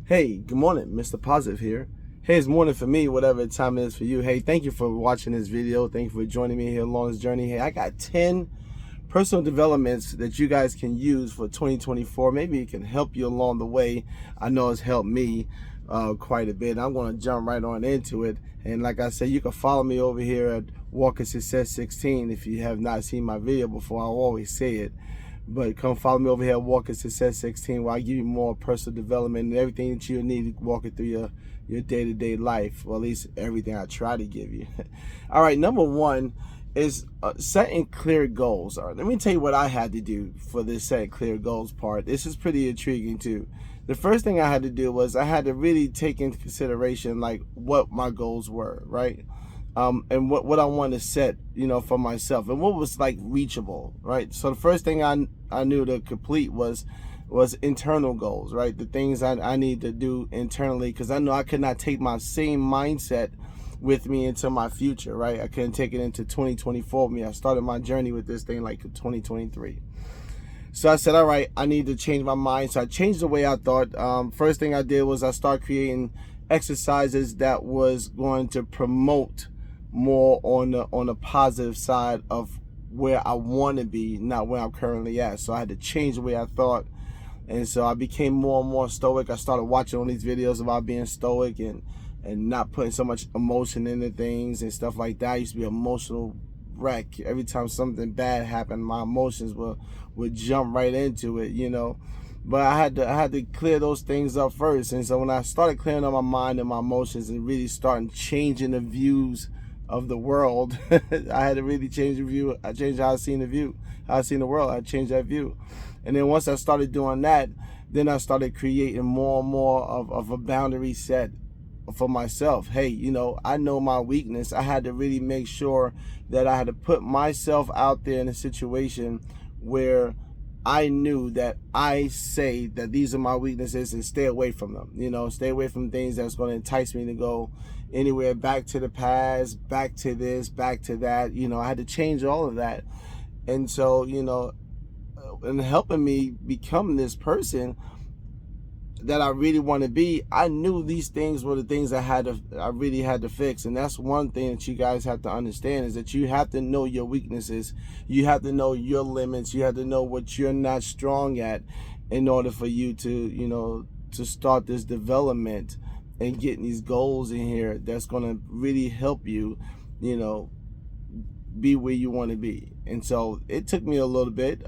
Hey, good morning, Mr. Positive here. Hey, it's morning for me, whatever time it is for you. Hey, thank you for watching this video. Thank you for joining me here along this journey. Hey, I got 10 personal developments that you guys can use for 2024. Maybe it can help you along the way. I know it's helped me quite a bit. I'm going to jump right on into it. And like I said, you can follow me over here at Walking Success 16 if you have not seen my video before. I always say it. But come follow me over here at Walking Success 16 where I give you more personal development and everything that you need walking through your day-to-day life. Well, at least everything I try to give you. All right, number one is setting clear goals. All right, let me tell you what I had to do for this setting clear goals part. This is pretty intriguing too. The first thing I had to do was I had to really take into consideration like what my goals were, right? And what I wanted to set, for myself, and what was like reachable, right? So the first thing I knew to complete was internal goals, right? The things I need to do internally, because I know I could not take my same mindset with me into my future, right? I couldn't take it into 2024 with me. I started my journey with this thing like 2023. So I said, all right, I need to change my mind. So I changed the way I thought. First thing I did was I started creating exercises that was going to promote more on the positive side of where I want to be, not where I'm currently at. So I had to change the way I thought, and so I became more and more stoic. I started watching all these videos about being stoic and not putting so much emotion into things and stuff like that. I used to be an emotional wreck. Every time something bad happened, my emotions would jump right into it, But I had to clear those things up first. And so when I started clearing up my mind and my emotions and really starting changing the views of the world, I had to really change the view. I changed how I seen the world. I changed that view. And then once I started doing that, then I started creating more and more of a boundary set for myself. Hey, I know my weakness. I had to really make sure that I had to put myself out there in a situation where I knew that I say that these are my weaknesses and stay away from them. Stay away from things that's going to entice me to go anywhere back to the past, back to this, back to that. I had to change all of that. And so, in helping me become this person that I really want to be, I knew these things were the things I really had to fix. And that's one thing that you guys have to understand, is that you have to know your weaknesses. You have to know your limits. You have to know what you're not strong at in order for you to, to start this development and getting these goals in here that's going to really help you, be where you want to be. And so it took me a little bit.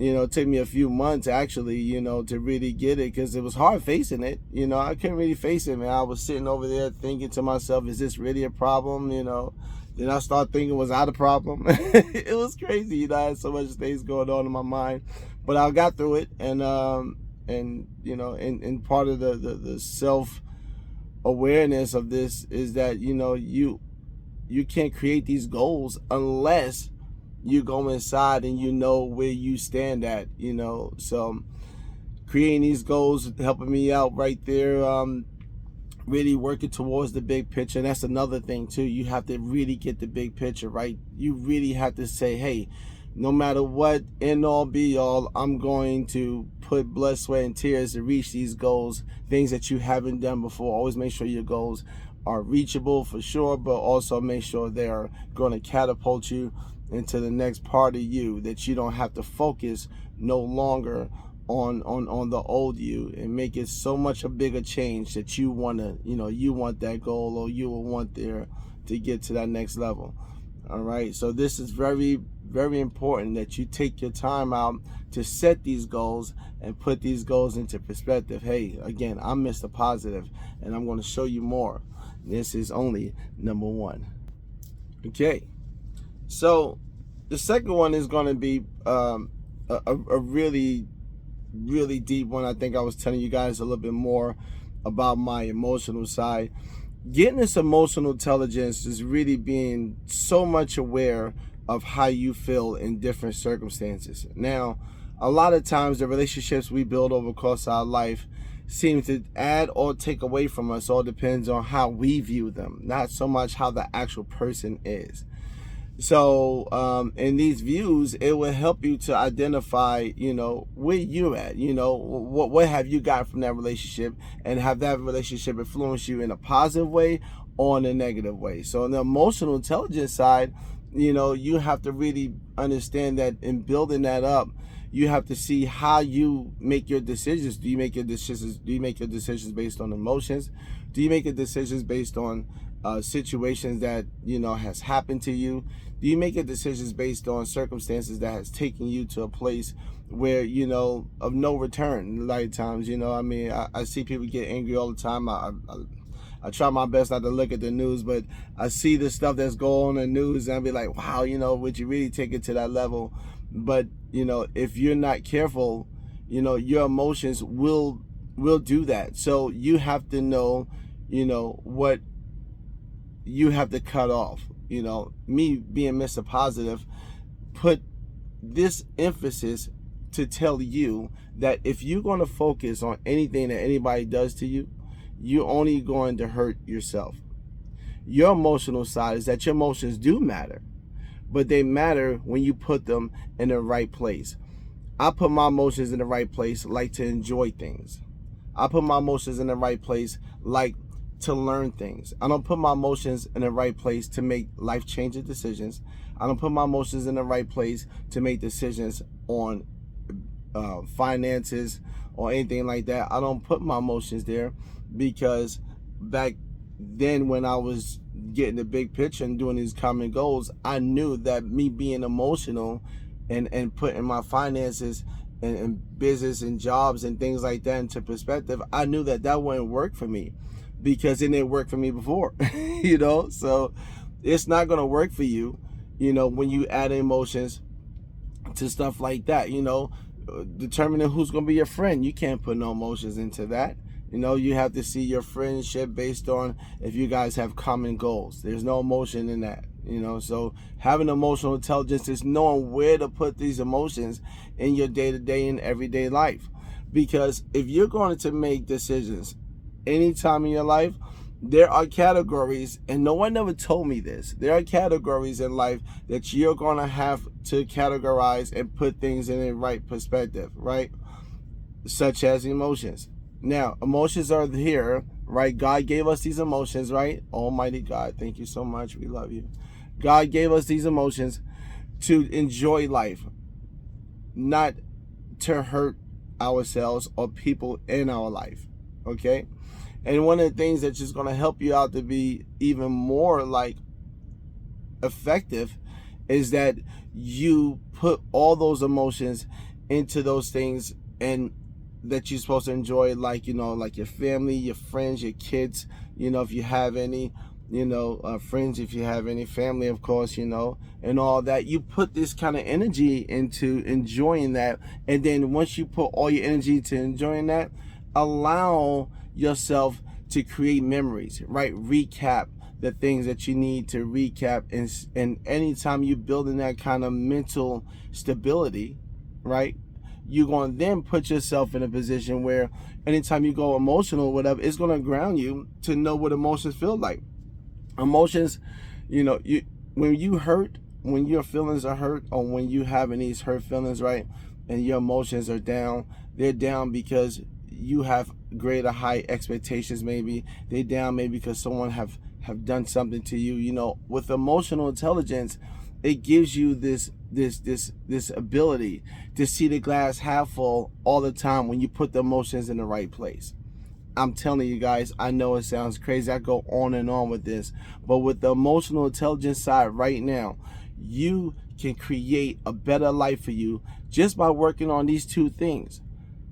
It took me a few months actually, to really get it, because it was hard facing it. I couldn't really face it, man. I was sitting over there thinking to myself, is this really a problem? Then I started thinking, was I the problem? It was crazy. I had so much things going on in my mind, but I got through it. And part of the self awareness of this is that, you can't create these goals unless you go inside and you know where you stand at, so creating these goals helping me out right there, really working towards the big picture. And that's another thing too. You have to really get the big picture right. You really have to say, hey, no matter what, end all be all, I'm going to put blood, sweat, and tears to reach these goals, things that you haven't done before. Always make sure your goals are reachable for sure, but also make sure they are going to catapult you into the next part of you, that you don't have to focus no longer on the old you, and make it so much a bigger change that you want to, you want that goal, or you will want there to get to that next level. All right, so this is very, very important that you take your time out to set these goals and put these goals into perspective. Hey, again, I'm Mr. Positive, and I'm going to show you more. This is only number one. Okay, so the second one is going to be a really, really deep one. I think I was telling you guys a little bit more about my emotional side. Getting this emotional intelligence is really being so much aware of how you feel in different circumstances. Now, a lot of times the relationships we build over the course of our life seem to add or take away from us. All depends on how we view them, not so much how the actual person is. So in these views, it will help you to identify, where you're at, what have you got from that relationship, and have that relationship influence you in a positive way or in a negative way. So on the emotional intelligence side, you have to really understand that in building that up, you have to see how you make your decisions. Do you make your decisions based on emotions? Do you make your decisions based on situations that has happened to you? Do you make your decisions based on circumstances that has taken you to a place where of no return? A lot of times, I see people get angry all the time. I try my best not to look at the news, but I see the stuff that's going on in the news, and I be like, wow, would you really take it to that level? But if you're not careful, your emotions will do that. So you have to know, what you have to cut off. Me being Mr. Positive put this emphasis to tell you that if you're going to focus on anything that anybody does to you, you're only going to hurt yourself. Your emotional side is that your emotions do matter, but they matter when you put them in the right place. I put my emotions in the right place, like to enjoy things. I put my emotions in the right place, like to learn things. I don't put my emotions in the right place to make life-changing decisions. I don't put my emotions in the right place to make decisions on finances or anything like that. I don't put my emotions there because back then when I was getting the big picture and doing these common goals, I knew that me being emotional and putting my finances and business and jobs and things like that into perspective, I knew that wouldn't work for me because it didn't work for me before. So it's not going to work for you, when you add emotions to stuff like that. Determining who's going to be your friend, you can't put no emotions into that. You have to see your friendship based on if you guys have common goals. There's no emotion in that. So having emotional intelligence is knowing where to put these emotions in your day-to-day and everyday life. Because if you're going to make decisions anytime in your life, there are categories, and no one ever told me this. There are categories in life that you're going to have to categorize and put things in the right perspective, right? Such as emotions. Now, emotions are here, right? God gave us these emotions, right? Almighty God, thank you so much. We love you. God gave us these emotions to enjoy life, not to hurt ourselves or people in our life, okay? And one of the things that's just going to help you out to be even more effective is that you put all those emotions into those things and that you're supposed to enjoy, like your family, your friends, your kids, if you have any, friends, if you have any family, of course, and all that. You put this kind of energy into enjoying that, and then once you put all your energy to enjoying that, allow yourself to create memories, right? Recap the things that you need to recap, and anytime you're building that kind of mental stability, right, you're going to then put yourself in a position where anytime you go emotional or whatever, it's going to ground you to know what emotions feel like. Emotions, when you hurt, when your feelings are hurt, or when you having these hurt feelings, right, and your emotions are down, they're down because you have greater high expectations. Maybe they're down maybe because someone have done something to you. With emotional intelligence, it gives you this ability to see the glass half full all the time when you put the emotions in the right place. I'm telling you guys, I know it sounds crazy. I go on and on with this, but with the emotional intelligence side right now, you can create a better life for you just by working on these two things,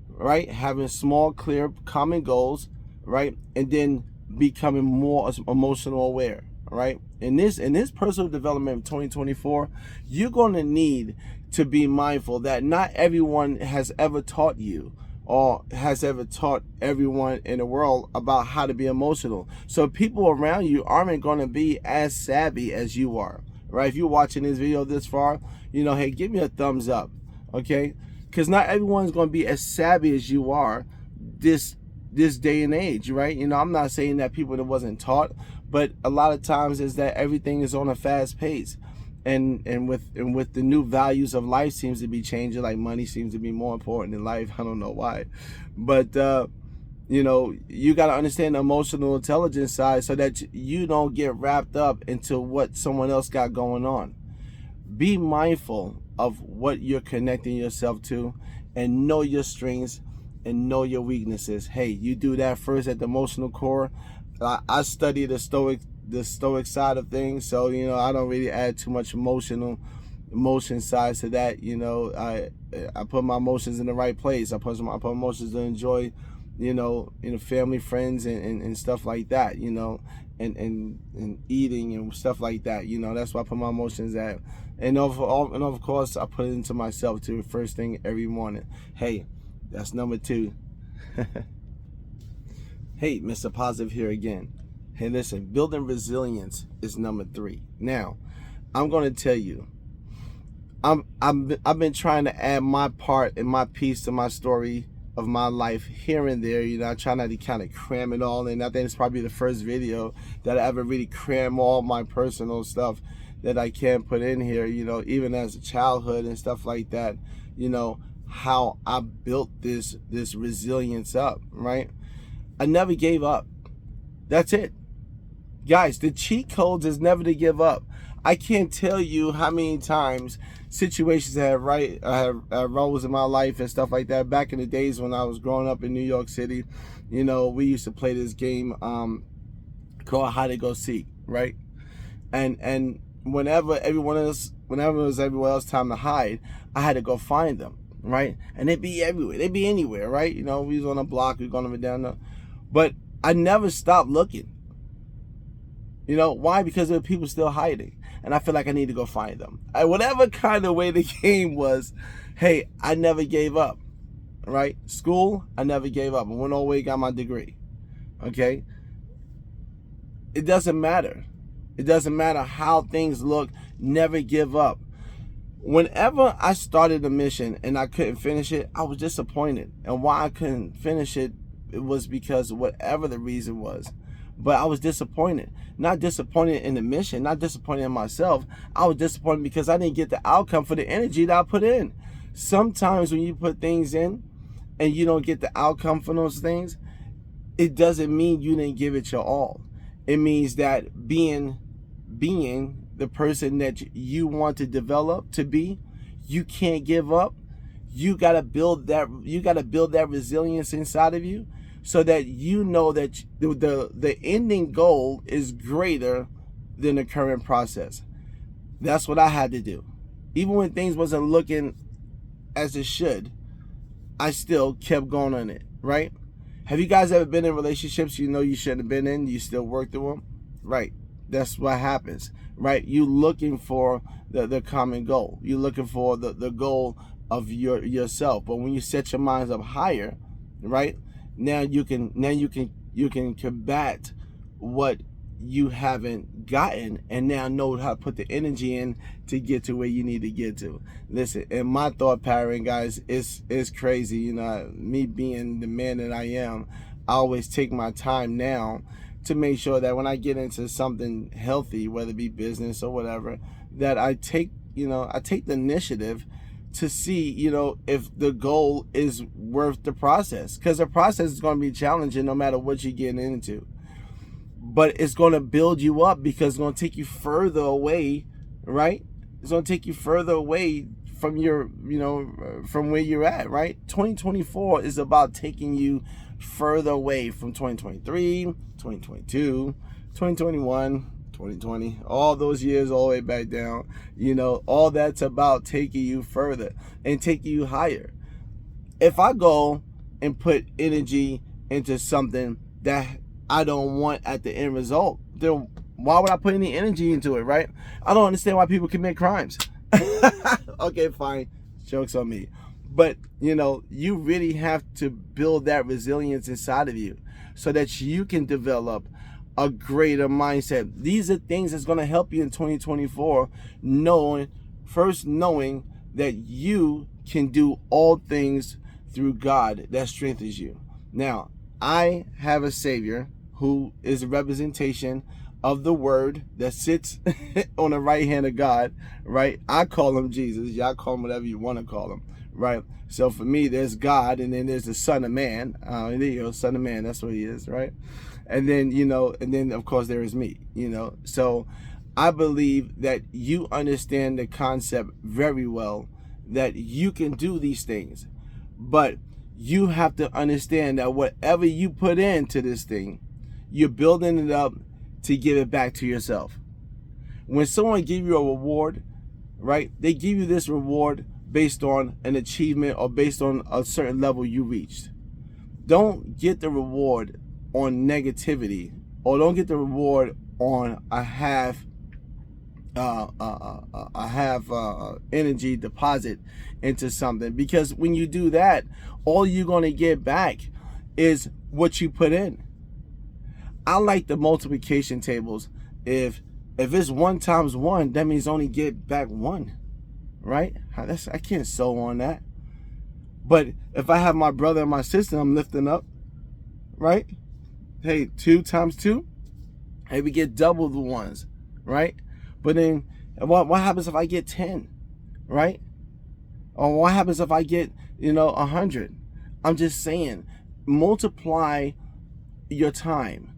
right? Having small, clear, common goals, right? And then becoming more emotional aware, right? In this personal development of 2024, you're going to need to be mindful that not everyone has ever taught you or has ever taught everyone in the world about how to be emotional. So people around you aren't going to be as savvy as you are, right? If you're watching this video this far, hey, give me a thumbs up, okay? Because not everyone's going to be as savvy as you are this day and age, right? I'm not saying that people that wasn't taught, but a lot of times is that everything is on a fast pace. and with the new values of life seems to be changing. Like money seems to be more important in life. I don't know why, but you got to understand the emotional intelligence side so that you don't get wrapped up into what someone else got going on. Be mindful of what you're connecting yourself to, and know your strengths and know your weaknesses. Hey, you do that first at the emotional core. I study the stoic side of things, so I don't really add too much emotion sides to that. I put my emotions in the right place. I put emotions to enjoy, family, friends, and stuff like that. And eating and stuff like that. That's why I put my emotions at. And of course, I put it into myself too. First thing every morning. Hey, that's number 2. Hey, Mr. Positive here again. Hey, listen, building resilience is number 3. Now, I'm going to tell you, I've been trying to add my part and my piece to my story of my life here and there. I try not to kind of cram it all in. I think it's probably the first video that I ever really cram all my personal stuff that I can put in here, even as a childhood and stuff like that, how I built this resilience up, right? I never gave up. That's it. Guys, the cheat codes is never to give up. I can't tell you how many times situations have rose in my life and stuff like that. Back in the days when I was growing up in New York City, we used to play this game called hide and go seek, right? And whenever it was everyone else time to hide, I had to go find them, right? And they'd be everywhere. They'd be anywhere, right? We was on a block, we was going up and down there. But I never stopped looking. Why? Because there were people still hiding. And I feel like I need to go find them. Whatever kind of way the game was, hey, I never gave up, right? School, I never gave up. I went all the way, got my degree, okay? It doesn't matter. It doesn't matter how things look. Never give up. Whenever I started a mission and I couldn't finish it, I was disappointed. And why I couldn't finish it, it was because whatever the reason was. But I was disappointed. Not disappointed in the mission, not disappointed in myself. I was disappointed because I didn't get the outcome for the energy that I put in. Sometimes when you put things in and you don't get the outcome for those things, it doesn't mean you didn't give it your all. It means that being the person that you want to develop to be, you can't give up. You gotta build that resilience inside of you, so that that the ending goal is greater than the current process. That's what I had to do. Even when things wasn't looking as it should, I still kept going on it, right? Have you guys ever been in relationships you shouldn't have been in, you still work through them? Right. That's what happens, right? You looking for the common goal. You're looking for the goal of yourself. But when you set your minds up higher, right? Now you can combat what you haven't gotten, and now know how to put the energy in to get to where you need to get to. Listen, and my thought pattern, guys, is crazy. Me being the man that I am, I always take my time now to make sure that when I get into something healthy, whether it be business or whatever, that I take the initiative to see, if the goal is worth the process. Because the process is going to be challenging no matter what you're getting into. But it's going to build you up, because it's going to take you further away, right? It's going to take you further away from from where you're at, right? 2024 is about taking you further away from 2023, 2022, 2021, 2020, all those years all the way back down. All that's about taking you further and taking you higher. If I go and put energy into something that I don't want at the end result, then why would I put any energy into it, right? I don't understand why people commit crimes. Okay, fine, joke's on me. But you really have to build that resilience inside of you so that you can develop a greater mindset. These are things that's going to help you in 2024, knowing that you can do all things through God that strengthens you. Now, I have a Savior who is a representation of the Word that sits on the right hand of God, right? I call him Jesus. Y'all call him whatever you want to call him, right? So for me, there's God, and then there's the Son of Man. There you go, Son of Man. That's what he is, right? And then, and then of course there is me, So I believe that you understand the concept very well, that you can do these things, but you have to understand that whatever you put into this thing, you're building it up to give it back to yourself. When someone gives you a reward, right, they give you this reward based on an achievement or based on a certain level you reached. Don't get the reward on negativity, or don't get the reward on a half energy deposit into something, because when you do that, all you're going to get back is what you put in. I like the multiplication tables. If it's 1 times 1, that means only get back 1, right? I can't sew on that. But if I have my brother and my sister I'm lifting up, right? Hey, 2 times 2, hey, we get double the ones, right? But then what happens if I get 10, right? Or what happens if I get 100? I'm just saying, multiply your time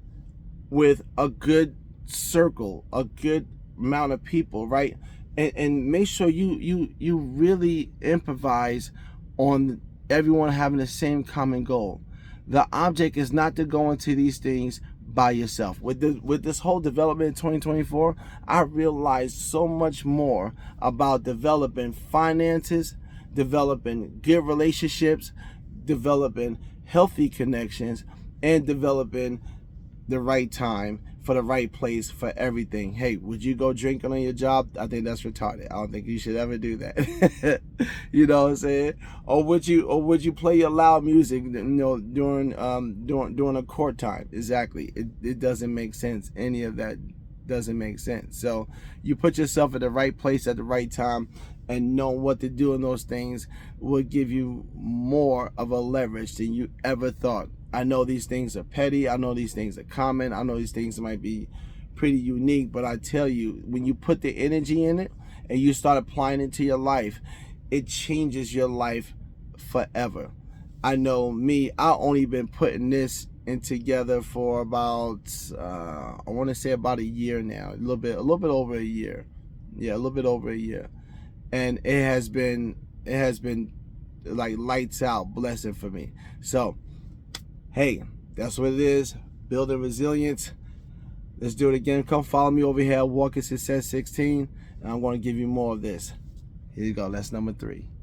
with a good circle, a good amount of people, right? And make sure you really improvise on everyone having the same common goal. The object is not to go into these things by yourself. With this whole development in 2024, I realized so much more about developing finances, developing good relationships, developing healthy connections, and developing the right time for the right place for everything. Hey, would you go drinking on your job? I think that's retarded. I don't think you should ever do that. You know what I'm saying? Or would you play your loud music, during a court time? Exactly. It doesn't make sense. Any of that doesn't make sense. So you put yourself at the right place at the right time, and know what to do in those things will give you more of a leverage than you ever thought. I know these things are petty. I know these things are common. I know these things might be pretty unique, but I tell you, when you put the energy in it and you start applying it to your life, it changes your life forever. I know me, I've only been putting this in together for about, I want to say about a year now, a little bit over a year. Yeah, a little bit over a year. And it has been like lights out blessing for me. So, hey, that's what it is. Building resilience. Let's do it again. Come follow me over here at Walking Success 16, and I'm going to give you more of this. Here you go. That's number 3.